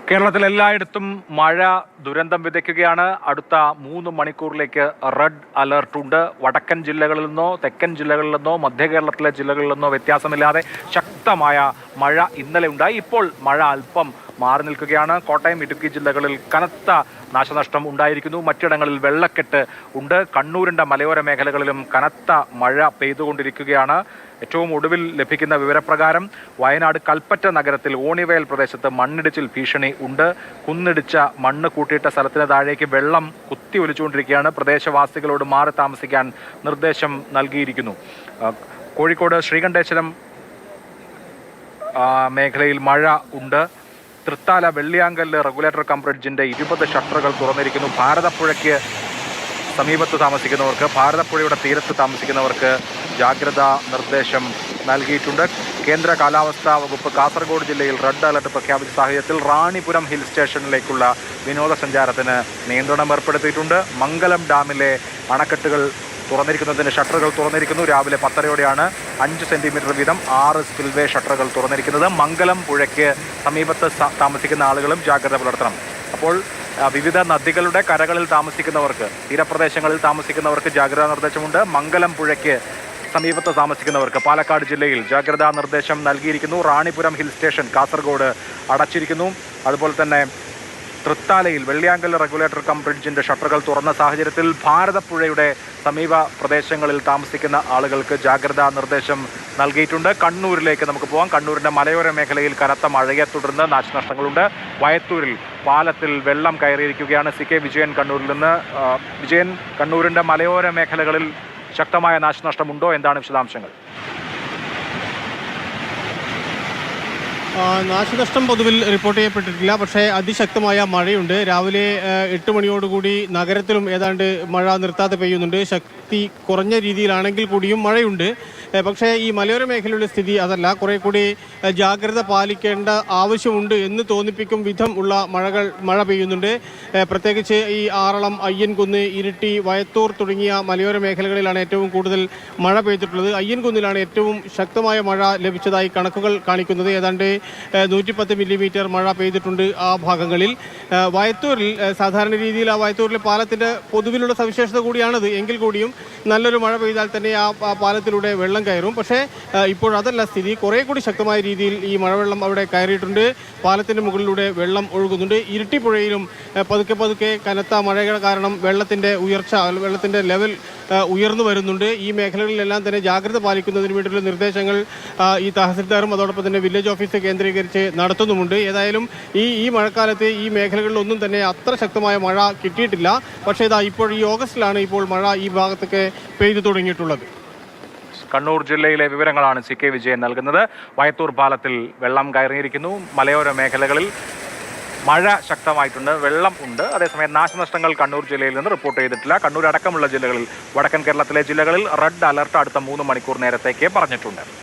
കേരളത്തിൽ എല്ലായിടത്തും മഴ ദുരന്തം വിതയ്ക്കുകയാണ്. അടുത്ത 3 മണിക്കൂറിലേക്ക് റെഡ് അലർട്ട് ഉണ്ട്. വടക്കൻ ജില്ലകളിൽ നിന്നോ തെക്കൻ ജില്ലകളിൽ നിന്നോ മധ്യ കേരളത്തിലെ ജില്ലകളിൽ നിന്നോ വ്യത്യാസമില്ലാതെ ശക്തമായ മഴ ഇന്നലെ ഉണ്ടായി. ഇപ്പോൾ മഴ അല്പം മാറി നിൽക്കുകയാണ്. കോട്ടയം, ഇടുക്കി ജില്ലകളിൽ കനത്ത നാശനഷ്ടം ഉണ്ടായിരിക്കുന്നു. മറ്റിടങ്ങളിൽ വെള്ളക്കെട്ട് ഉണ്ട്. കണ്ണൂരിന്റെ മലയോര മേഖലകളിലും കനത്ത മഴ പെയ്തുകൊണ്ടിരിക്കുകയാണ്. ഏറ്റവും ഒടുവിൽ ലഭിക്കുന്ന വിവരപ്രകാരം വയനാട് കൽപ്പറ്റ നഗരത്തിൽ ഓണിവയൽ പ്രദേശത്ത് മണ്ണിടിച്ചിൽ ഭീഷണി ഉണ്ട്. കുന്നിടിച്ച മണ്ണ് കൂട്ടിയിട്ട സ്ഥലത്തിന് താഴേക്ക് വെള്ളം കുത്തി ഒലിച്ചുകൊണ്ടിരിക്കുകയാണ്. പ്രദേശവാസികളോട് മാറി താമസിക്കാൻ നിർദ്ദേശം നൽകിയിരിക്കുന്നു. കോഴിക്കോട് ശ്രീകണ്ഠേശ്വരം മേഖലയിൽ മഴ ഉണ്ട്. തൃത്താല വെള്ളിയാങ്കല്ല് റെഗുലേറ്റർ കം ബ്രിഡ്ജിന്റെ 20 ഷട്ടറുകൾ തുറന്നിരിക്കുന്നു. ഭാരതപ്പുഴയ്ക്ക് സമീപത്ത് താമസിക്കുന്നവർക്ക്, ഭാരതപ്പുഴയുടെ തീരത്ത് താമസിക്കുന്നവർക്ക് ജാഗ്രതാ നിർദ്ദേശം നൽകിയിട്ടുണ്ട്. കേന്ദ്ര കാലാവസ്ഥാ വകുപ്പ് കാസർഗോഡ് ജില്ലയിൽ റെഡ് അലർട്ട് പ്രഖ്യാപിച്ച സാഹചര്യത്തിൽ റാണിപുരം ഹിൽ സ്റ്റേഷനിലേക്കുള്ള വിനോദസഞ്ചാരത്തിന് നിയന്ത്രണം ഏർപ്പെടുത്തിയിട്ടുണ്ട്. മംഗലം ഡാമിലെ അണക്കെട്ടുകൾ തുറന്നിരിക്കുന്നതിന് ഷട്ടറുകൾ തുറന്നിരിക്കുന്നു. രാവിലെ 10:30യോടെയാണ് 5 സെന്റിമീറ്റർ വീതം 6 സ്പിൽവേ ഷട്ടറുകൾ തുറന്നിരിക്കുന്നത്. മംഗലം പുഴയ്ക്ക് സമീപത്ത് താമസിക്കുന്ന ആളുകളും ജാഗ്രത പുലർത്തണം. അപ്പോൾ വിവിധ നദികളുടെ കരകളിൽ താമസിക്കുന്നവർക്ക്, തീരപ്രദേശങ്ങളിൽ താമസിക്കുന്നവർക്ക് ജാഗ്രതാ നിർദ്ദേശമുണ്ട്. മംഗലം പുഴയ്ക്ക് സമീപത്ത് താമസിക്കുന്നവർക്ക് പാലക്കാട് ജില്ലയിൽ ജാഗ്രതാ നിർദ്ദേശം നൽകിയിരിക്കുന്നു. റാണിപുരം ഹിൽ സ്റ്റേഷൻ കാസർഗോഡ് അടച്ചിരിക്കുന്നു. അതുപോലെ തന്നെ തൃത്താലയിൽ വെള്ളിയാങ്കല്ല് റെഗുലേറ്റർ കം ബ്രിഡ്ജിന്റെ ഷട്ടറുകൾ തുറന്ന സാഹചര്യത്തിൽ ഭാരതപ്പുഴയുടെ സമീപ പ്രദേശങ്ങളിൽ താമസിക്കുന്ന ആളുകൾക്ക് ജാഗ്രതാ നിർദ്ദേശം നൽകിയിട്ടുണ്ട്. കണ്ണൂരിലേക്ക് നമുക്ക് പോകാം. കണ്ണൂരിന്റെ മലയോര മേഖലയിൽ കനത്ത മഴയെ തുടർന്ന് നാശനഷ്ടങ്ങളുണ്ട്. വയത്തൂരിൽ പാലത്തിൽ വെള്ളം കയറിയിരിക്കുകയാണ്. CK വിജയൻ കണ്ണൂരിൽ നിന്ന്. വിജയൻ, കണ്ണൂരിന്റെ മലയോര മേഖലകളിൽ ശക്തമായ നാശനഷ്ടമുണ്ടോ? എന്താണ് വിശദാംശങ്ങൾ? നാശനഷ്ടം പൊതുവിൽ റിപ്പോർട്ട് ചെയ്യപ്പെട്ടിട്ടില്ല. പക്ഷേ അതിശക്തമായ മഴയുണ്ട്. രാവിലെ 8 മണിയോടുകൂടി നഗരത്തിലും ഏതാണ്ട് മഴ നിർത്താതെ പെയ്യുന്നുണ്ട്. ശക്തി കുറഞ്ഞ രീതിയിലാണെങ്കിൽ കൂടിയും മഴയുണ്ട്. പക്ഷേ ഈ മലയോര മേഖലയുടെ സ്ഥിതി അതല്ല. കുറെ കൂടി ജാഗ്രത പാലിക്കേണ്ട ആവശ്യമുണ്ട് എന്ന് തോന്നിപ്പിക്കും വിധം ഉള്ള മഴ പെയ്യുന്നുണ്ട്. പ്രത്യേകിച്ച് ഈ ആറളം, അയ്യൻകുന്ന്, ഇരിട്ടി, വയത്തൂർ തുടങ്ങിയ മലയോര മേഖലകളിലാണ് ഏറ്റവും കൂടുതൽ മഴ പെയ്തിട്ടുള്ളത്. അയ്യൻകുന്നിലാണ് ഏറ്റവും ശക്തമായ മഴ ലഭിച്ചതായി കണക്കുകൾ കാണിക്കുന്നത്. ഏതാണ്ട് 110 മില്ലിമീറ്റർ മഴ പെയ്തിട്ടുണ്ട് ആ ഭാഗങ്ങളിൽ. വയത്തൂരിൽ സാധാരണ രീതിയിൽ ആ വയത്തൂരിലെ പാലത്തിൻ്റെ പൊതുവിലുള്ള സവിശേഷത കൂടിയാണത്. എങ്കിൽ കൂടിയും നല്ലൊരു മഴ പെയ്താൽ തന്നെ ആ പാലത്തിലൂടെ വെള്ളം കയറും. പക്ഷേ ഇപ്പോഴതല്ല സ്ഥിതി. കുറേ കൂടി ശക്തമായ രീതിയിൽ ഈ മഴവെള്ളം അവിടെ കയറിയിട്ടുണ്ട്. പാലത്തിൻ്റെ മുകളിലൂടെ വെള്ളം ഒഴുകുന്നുണ്ട്. ഇരിട്ടി പുഴയിലും പതുക്കെ കനത്ത മഴകൾ കാരണം വെള്ളത്തിൻ്റെ ഉയർച്ച, വെള്ളത്തിൻ്റെ ലെവൽ ഉയർന്നു വരുന്നുണ്ട്. ഈ മേഖലകളിലെല്ലാം തന്നെ ജാഗ്രത പാലിക്കുന്നതിന് വേണ്ടിയുള്ള നിർദ്ദേശങ്ങൾ ഈ തഹസിൽദാറും അതോടൊപ്പം തന്നെ വില്ലേജ് ഓഫീസ് കേന്ദ്രീകരിച്ച് നടത്തുന്നുമുണ്ട്. ഏതായാലും ഈ മഴക്കാലത്ത് ഈ മേഖലകളിലൊന്നും തന്നെ അത്ര ശക്തമായ മഴ കിട്ടിയിട്ടില്ല. പക്ഷേ ഇപ്പോൾ ഈ ഓഗസ്റ്റിലാണ് ഇപ്പോൾ മഴ ഈ ഭാഗത്തൊക്കെ പെയ്തു തുടങ്ങിയിട്ടുള്ളത്. കണ്ണൂർ ജില്ലയിലെ വിവരങ്ങളാണ് CK വിജയൻ നൽകുന്നത്. വയത്തൂർ പാലത്തിൽ വെള്ളം കയറിയിരിക്കുന്നു. മലയോര മേഖലകളിൽ മഴ ശക്തമായിട്ടുണ്ട്, വെള്ളം ഉണ്ട്. അതേസമയം നാശനഷ്ടങ്ങൾ കണ്ണൂർ ജില്ലയിൽ നിന്ന് റിപ്പോർട്ട് ചെയ്തിട്ടില്ല. കണ്ണൂർ അടക്കമുള്ള ജില്ലകളിൽ, വടക്കൻ കേരളത്തിലെ ജില്ലകളിൽ റെഡ് അലർട്ട് അടുത്ത 3 മണിക്കൂർ നേരത്തേക്ക് പറഞ്ഞിട്ടുണ്ട്.